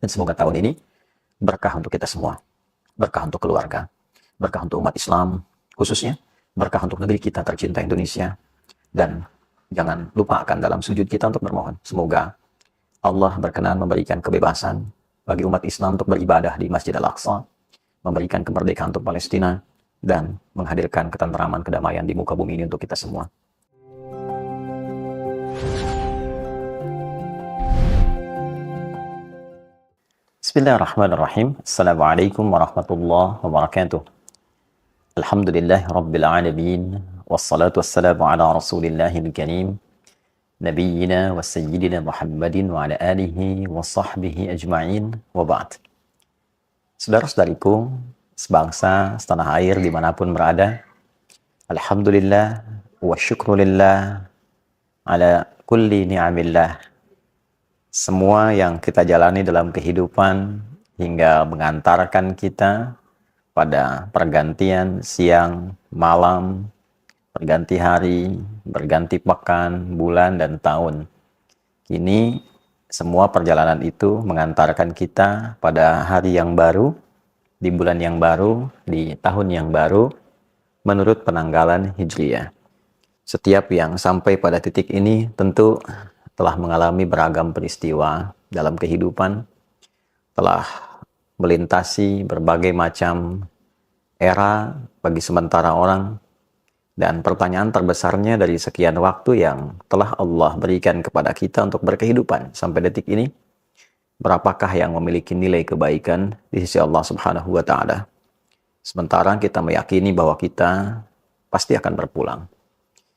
Dan semoga tahun ini berkah untuk kita semua, berkah untuk keluarga, berkah untuk umat Islam khususnya, berkah untuk negeri kita tercinta Indonesia, dan jangan lupakan dalam sujud kita untuk bermohon. Semoga Allah berkenan memberikan kebebasan bagi umat Islam untuk beribadah di Masjid Al-Aqsa, memberikan kemerdekaan untuk Palestina, dan menghadirkan ketentraman, kedamaian di muka bumi ini untuk kita semua. Bismillahirrahmanirrahim. Assalamualaikum warahmatullahi wabarakatuh. Alhamdulillah Rabbil Alamin. Wassalatu wassalamu ala Rasulillahil Karim. Nabiyyina wa sayyidina Muhammadin wa ala alihi wa sahbihi ajma'in wa ba'd. Saudara-saudariku, sebangsa, setanah air dimanapun berada, Alhamdulillah wa syukrulillah ala kulli ni'amillah. Semua yang kita jalani dalam kehidupan hingga mengantarkan kita pada pergantian siang, malam, berganti hari, berganti pekan, bulan, dan tahun. Kini semua perjalanan itu mengantarkan kita pada hari yang baru, di bulan yang baru, di tahun yang baru, menurut penanggalan Hijriyah. Setiap yang sampai pada titik ini tentu telah mengalami beragam peristiwa dalam kehidupan, telah melintasi berbagai macam era bagi sementara orang, dan pertanyaan terbesarnya dari sekian waktu yang telah Allah berikan kepada kita untuk berkehidupan sampai detik ini, berapakah yang memiliki nilai kebaikan di sisi Allah Subhanahu wa Ta'ala? Sementara kita meyakini bahwa kita pasti akan berpulang.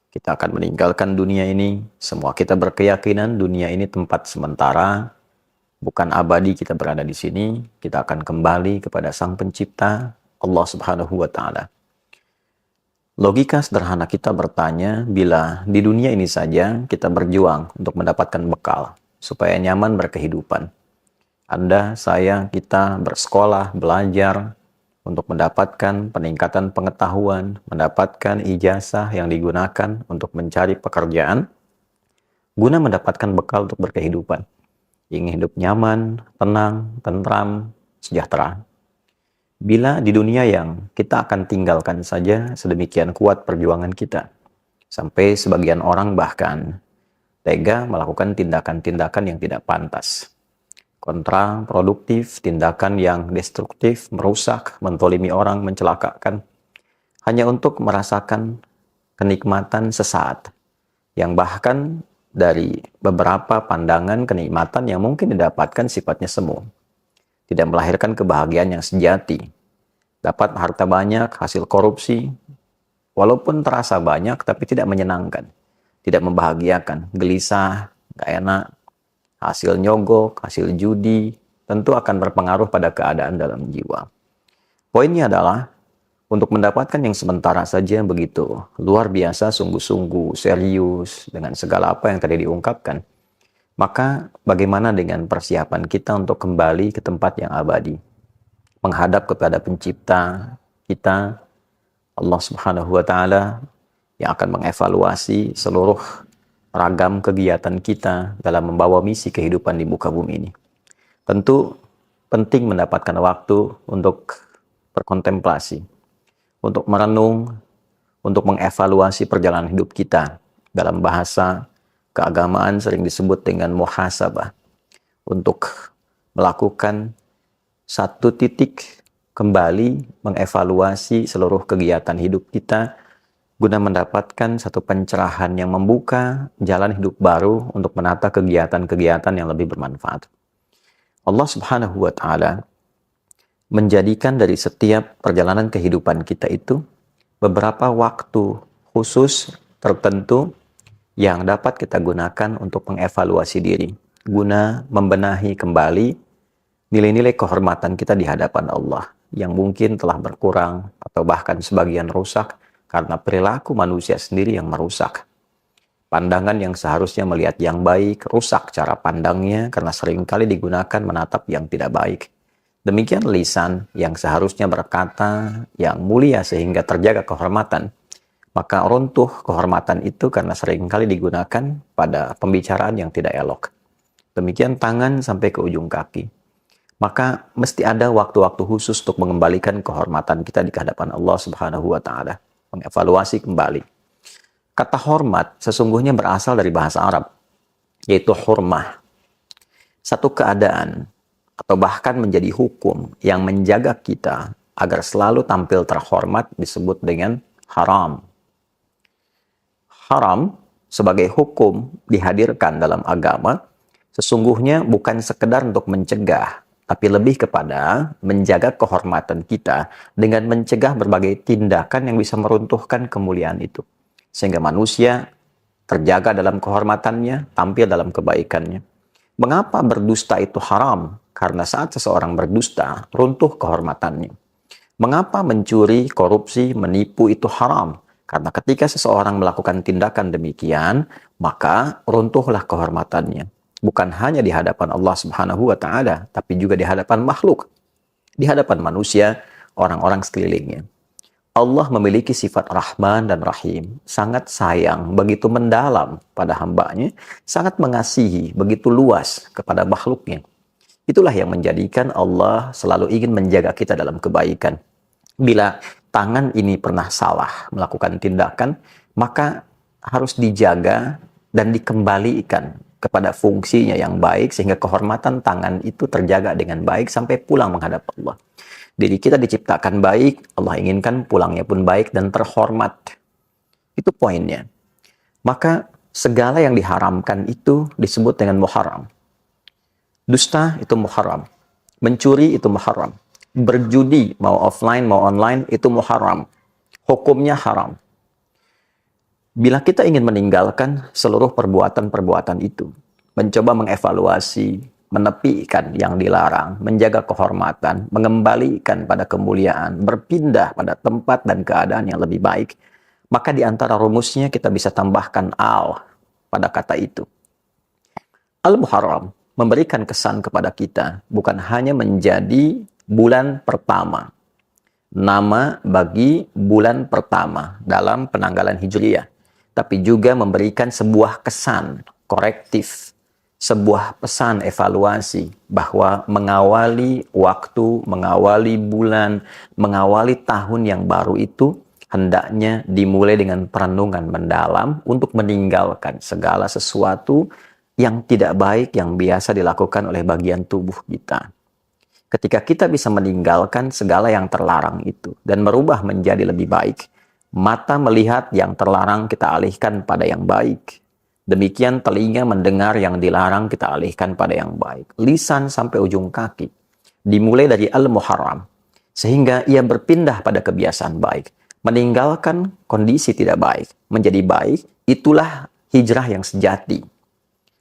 Kita akan meninggalkan dunia ini. Semua kita berkeyakinan dunia ini tempat sementara, bukan abadi kita berada di sini. Kita akan kembali kepada Sang Pencipta, Allah Subhanahu wa Ta'ala. Logika sederhana kita bertanya, bila di dunia ini saja kita berjuang untuk mendapatkan bekal supaya nyaman berkehidupan. Anda, saya, kita bersekolah, belajar untuk mendapatkan peningkatan pengetahuan, mendapatkan ijazah yang digunakan untuk mencari pekerjaan, guna mendapatkan bekal untuk berkehidupan. Ingin hidup nyaman, tenang, tentram, sejahtera. Bila di dunia yang kita akan tinggalkan saja sedemikian kuat perjuangan kita, sampai sebagian orang bahkan tega melakukan tindakan-tindakan yang tidak pantas, kontraproduktif, tindakan yang destruktif, merusak, mentolimi orang, mencelakakan, hanya untuk merasakan kenikmatan sesaat, yang bahkan dari beberapa pandangan kenikmatan yang mungkin didapatkan sifatnya semu, tidak melahirkan kebahagiaan yang sejati. Dapat harta banyak, hasil korupsi, walaupun terasa banyak, tapi tidak menyenangkan, tidak membahagiakan, gelisah, gak enak. Hasil nyogok, hasil judi, tentu akan berpengaruh pada keadaan dalam jiwa. Poinnya adalah, untuk mendapatkan yang sementara saja begitu luar biasa, sungguh-sungguh, serius, dengan segala apa yang tadi diungkapkan, maka bagaimana dengan persiapan kita untuk kembali ke tempat yang abadi? Menghadap kepada Pencipta kita, Allah Subhanahu wa Ta'ala, yang akan mengevaluasi seluruh ragam kegiatan kita dalam membawa misi kehidupan di muka bumi ini. Tentu penting mendapatkan waktu untuk berkontemplasi, untuk merenung, untuk mengevaluasi perjalanan hidup kita. Dalam bahasa keagamaan sering disebut dengan muhasabah, untuk melakukan satu titik kembali mengevaluasi seluruh kegiatan hidup kita, guna mendapatkan satu pencerahan yang membuka jalan hidup baru untuk menata kegiatan-kegiatan yang lebih bermanfaat. Allah Subhanahu wa Ta'ala menjadikan dari setiap perjalanan kehidupan kita itu beberapa waktu khusus tertentu yang dapat kita gunakan untuk mengevaluasi diri, guna membenahi kembali nilai-nilai kehormatan kita di hadapan Allah yang mungkin telah berkurang atau bahkan sebagian rusak karena perilaku manusia sendiri yang merusak. Pandangan yang seharusnya melihat yang baik, rusak cara pandangnya karena seringkali digunakan menatap yang tidak baik. Demikian lisan yang seharusnya berkata yang mulia sehingga terjaga kehormatan, maka runtuh kehormatan itu karena seringkali digunakan pada pembicaraan yang tidak elok. Demikian tangan sampai ke ujung kaki. maka mesti ada waktu-waktu khusus untuk mengembalikan kehormatan kita di hadapan Allah Subhanahu wa taala, mengevaluasi kembali. Kata hormat sesungguhnya berasal dari bahasa Arab, yaitu hurmah. Satu keadaan atau bahkan menjadi hukum yang menjaga kita agar selalu tampil terhormat disebut dengan haram. Haram sebagai hukum dihadirkan dalam agama sesungguhnya bukan sekedar untuk mencegah, tapi lebih kepada menjaga kehormatan kita dengan mencegah berbagai tindakan yang bisa meruntuhkan kemuliaan itu. Sehingga manusia terjaga dalam kehormatannya, tampil dalam kebaikannya. Mengapa berdusta itu haram? Karena saat seseorang berdusta, runtuh kehormatannya. Mengapa mencuri, korupsi, menipu itu haram? Karena ketika seseorang melakukan tindakan demikian, maka runtuhlah kehormatannya. Bukan hanya di hadapan Allah Subhanahu wa taala, tapi juga di hadapan makhluk, di hadapan manusia, orang-orang sekelilingnya. Allah memiliki sifat Rahman dan Rahim, sangat sayang, begitu mendalam pada hambanya, sangat mengasihi, begitu luas kepada makhluknya. Itulah yang menjadikan Allah selalu ingin menjaga kita dalam kebaikan. Bila tangan ini pernah salah melakukan tindakan, maka harus dijaga dan dikembalikan kepada fungsinya yang baik sehingga kehormatan tangan itu terjaga dengan baik sampai pulang menghadap Allah. Diri kita diciptakan baik, Allah inginkan pulangnya pun baik dan terhormat. Itu poinnya. Maka segala yang diharamkan itu disebut dengan muharram. Dusta itu muharram. Mencuri itu muharram. Berjudi mau offline mau online itu muharram. Hukumnya haram. Bila kita ingin meninggalkan seluruh perbuatan-perbuatan itu, mencoba mengevaluasi, menepikan yang dilarang, menjaga kehormatan, mengembalikan pada kemuliaan, berpindah pada tempat dan keadaan yang lebih baik, maka di antara rumusnya kita bisa tambahkan al pada kata itu. Al-Muharram memberikan kesan kepada kita bukan hanya menjadi bulan pertama, nama bagi bulan pertama dalam penanggalan Hijriyah, tapi juga memberikan sebuah kesan korektif, sebuah pesan evaluasi bahwa mengawali waktu, mengawali bulan, mengawali tahun yang baru itu hendaknya dimulai dengan perenungan mendalam untuk meninggalkan segala sesuatu yang tidak baik yang biasa dilakukan oleh bagian tubuh kita. Ketika kita bisa meninggalkan segala yang terlarang itu dan merubah menjadi lebih baik, mata melihat yang terlarang kita alihkan pada yang baik. Demikian telinga mendengar yang dilarang kita alihkan pada yang baik. Lisan sampai ujung kaki. Dimulai dari Al-Muharram. Sehingga ia berpindah pada kebiasaan baik. Meninggalkan kondisi tidak baik. Menjadi baik, itulah hijrah yang sejati.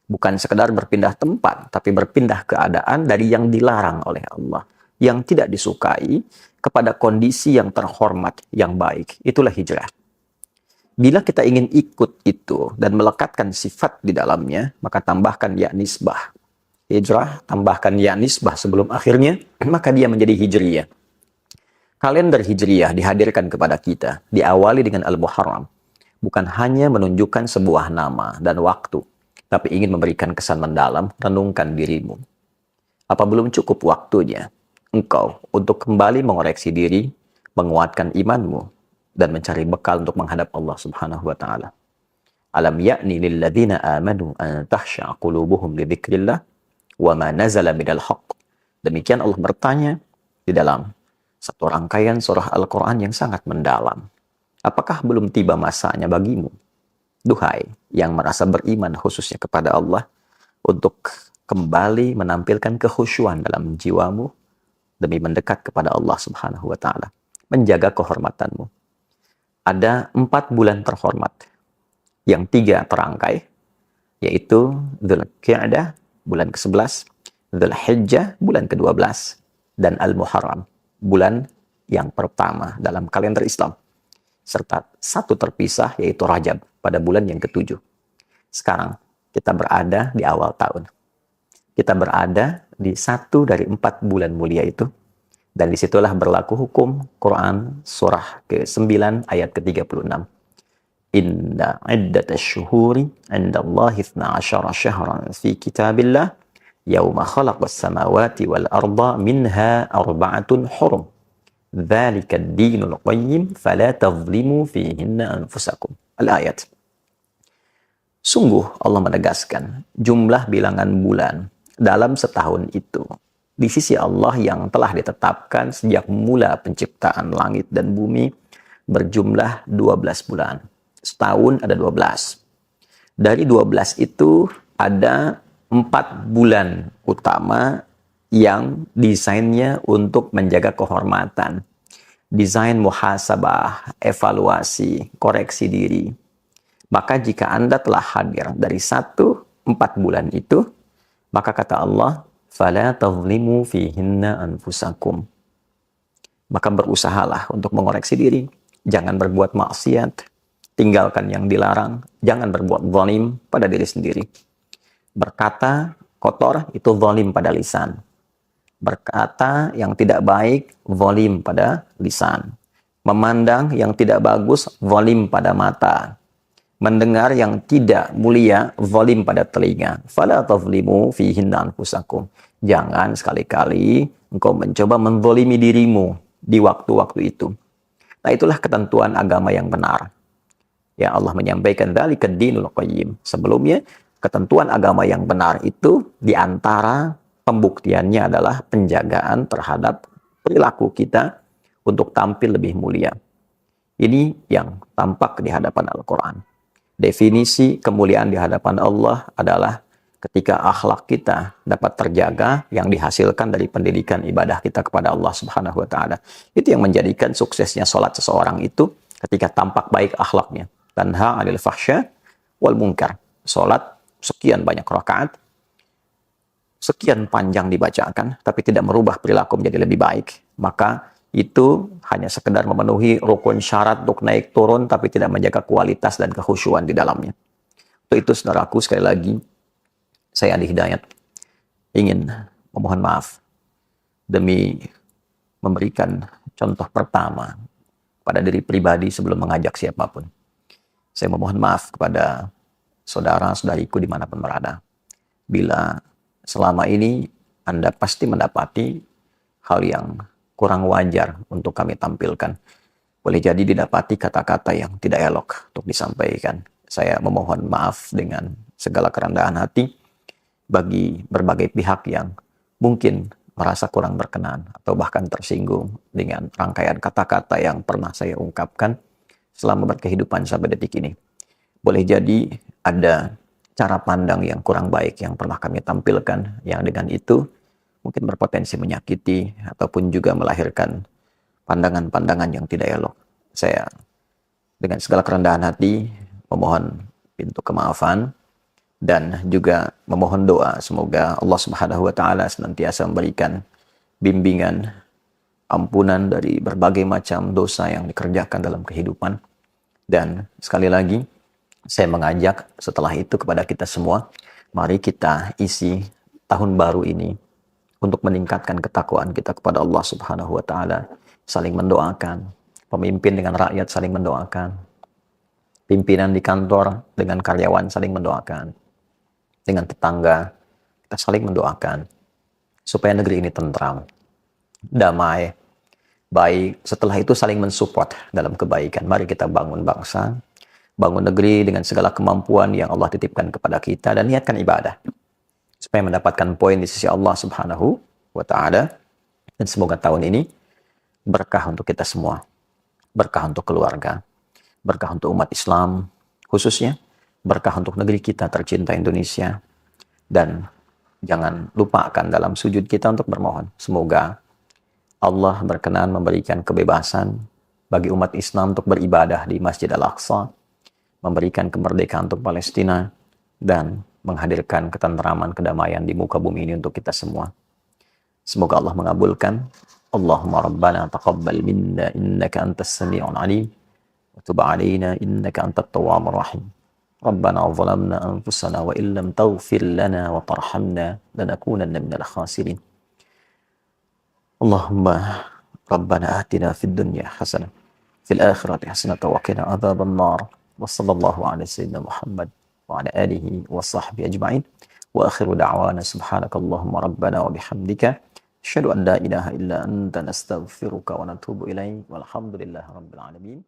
Bukan sekedar berpindah tempat, tapi berpindah keadaan dari yang dilarang oleh Allah. Yang tidak disukai kepada kondisi yang terhormat, yang baik. Itulah hijrah. Bila kita ingin ikut itu dan melekatkan sifat di dalamnya, maka tambahkan ya nisbah. Hijrah, tambahkan ya nisbah sebelum akhirnya, maka dia menjadi hijriyah. Kalender hijriyah dihadirkan kepada kita, diawali dengan Al-Muharram. Bukan hanya menunjukkan sebuah nama dan waktu, tapi ingin memberikan kesan mendalam, renungkan dirimu. Apa belum cukup waktunya engkau untuk kembali mengoreksi diri, menguatkan imanmu, dan mencari bekal untuk menghadap Allah Subhanahu wa taala. Alam ya'ni lil ladzina amanu an tahsha'a qulubuhum li dzikrillah wa ma nazala minal haqq. Demikian Allah bertanya di dalam satu rangkaian surah Al-Qur'an yang sangat mendalam. Apakah belum tiba masanya bagimu, duhai yang merasa beriman khususnya kepada Allah, untuk kembali menampilkan kekhusyuan dalam jiwamu demi mendekat kepada Allah Subhanahu wa taala, menjaga kehormatanmu. Ada 4 bulan terhormat, yang 3 terangkai, yaitu Dzulqa'dah, bulan ke-11, Dzulhijjah, bulan ke-12, dan Al-Muharram, bulan yang pertama dalam kalender Islam. Serta 1 terpisah, yaitu Rajab, pada bulan yang ke-7. Sekarang, kita berada di awal tahun. Kita berada di 1 dari 4 bulan mulia itu. Dan disitulah berlaku hukum Quran surah ke-9 ayat ke-36. Inna iddatash syuhuri indallahi 12 syahran fi kitabillah yauma khalaqas samawati wal arda minha arba'atun hurum. Dzalika ad-dinul qayyim fala tadhlimu fihinna anfusakum. Al-ayat. Sungguh Allah menegaskan jumlah bilangan bulan dalam setahun itu di sisi Allah yang telah ditetapkan sejak mula penciptaan langit dan bumi berjumlah 12 bulan. Setahun ada 12. Dari 12 itu ada 4 bulan utama yang desainnya untuk menjaga kehormatan. Desain muhasabah, evaluasi, koreksi diri. Maka jika Anda telah hadir dari 4 bulan itu, maka kata Allah, فَلَا تَظْلِمُوا فِيهِنَّ أَنفُسَكُمْ. Maka berusahalah untuk mengoreksi diri. Jangan berbuat maksiat, tinggalkan yang dilarang, jangan berbuat zalim pada diri sendiri. Berkata kotor itu zalim pada lisan. Berkata yang tidak baik, zalim pada lisan. Memandang yang tidak bagus, zalim pada mata. Mendengar yang tidak mulia, zalim pada telinga. Fala tazlimu fihinna anfusakum. Jangan sekali-kali engkau mencoba menzalimi dirimu di waktu-waktu itu. Nah, itulah ketentuan agama yang benar. Ya, Allah menyampaikan dzalika ad-dinul qayyim. Sebelumnya, ketentuan agama yang benar itu di antara pembuktiannya adalah penjagaan terhadap perilaku kita untuk tampil lebih mulia. Ini yang tampak di hadapan Al-Quran. Definisi kemuliaan di hadapan Allah adalah ketika akhlak kita dapat terjaga yang dihasilkan dari pendidikan ibadah kita kepada Allah Subhanahu wa taala. Itu yang menjadikan suksesnya salat seseorang itu ketika tampak baik akhlaknya. Tanha 'anil fahsya wal munkar. Salat sekian banyak rakaat, sekian panjang dibacakan tapi tidak merubah perilaku menjadi lebih baik, maka itu hanya sekedar memenuhi rukun syarat untuk naik turun tapi tidak menjaga kualitas dan kekhusyuan di dalamnya. Untuk itu saudaraku, sekali lagi saya Andi Hidayat ingin memohon maaf demi memberikan contoh pertama pada diri pribadi sebelum mengajak siapapun. Saya memohon maaf kepada saudara-saudariku dimanapun berada. Bila selama ini Anda pasti mendapati hal yang kurang wajar untuk kami tampilkan. Boleh jadi didapati kata-kata yang tidak elok untuk disampaikan. Saya memohon maaf dengan segala kerendahan hati bagi berbagai pihak yang mungkin merasa kurang berkenan atau bahkan tersinggung dengan rangkaian kata-kata yang pernah saya ungkapkan selama berkehidupan sampai detik ini. Boleh jadi ada cara pandang yang kurang baik yang pernah kami tampilkan, yang dengan itu mungkin berpotensi menyakiti ataupun juga melahirkan pandangan-pandangan yang tidak elok. Saya dengan segala kerendahan hati memohon pintu kemaafan dan juga memohon doa semoga Allah Subhanahu wa taala senantiasa memberikan bimbingan, ampunan dari berbagai macam dosa yang dikerjakan dalam kehidupan. Dan sekali lagi saya mengajak setelah itu kepada kita semua, mari kita isi tahun baru ini untuk meningkatkan ketakwaan kita kepada Allah Subhanahu wa taala, saling mendoakan, pemimpin dengan rakyat saling mendoakan, pimpinan di kantor dengan karyawan saling mendoakan, dengan tetangga kita saling mendoakan supaya negeri ini tentram, damai, baik. Setelah itu saling mensupport dalam kebaikan. Mari kita bangun bangsa, bangun negeri dengan segala kemampuan yang Allah titipkan kepada kita dan niatkan ibadah supaya mendapatkan poin di sisi Allah Subhanahu wa taala. Dan semoga tahun ini berkah untuk kita semua. Berkah untuk keluarga, berkah untuk umat Islam khususnya, berkah untuk negeri kita tercinta Indonesia. Dan jangan lupakan dalam sujud kita untuk bermohon semoga Allah berkenan memberikan kebebasan bagi umat Islam untuk beribadah di Masjid Al-Aqsa, memberikan kemerdekaan untuk Palestina, dan menghadirkan ketentraman, kedamaian di muka bumi ini untuk kita semua. Semoga Allah mengabulkan. Allahumma rabbana taqabbal minna innaka antas sami'un alim wa tub 'alaina innaka antat tawwabur rahim. Rabbana zalamna anfusana wa illam taghfir lana wa tarhamna lanakunanna minal khasirin. Allahumma rabbana atina fid dunya hasanah fil akhirati hasanah wa qina adzaban nar. Wa sallallahu ala sayyidina Muhammad wa ala alihi wa sahbihi ajma'in. Wa akhiru da'wana subhanakallahumma rabbana wa bihamdika asyhadu an la ilaha illa anta nastaghfiruka wa natubu ilaik. Walhamdulillahi rabbil alamin.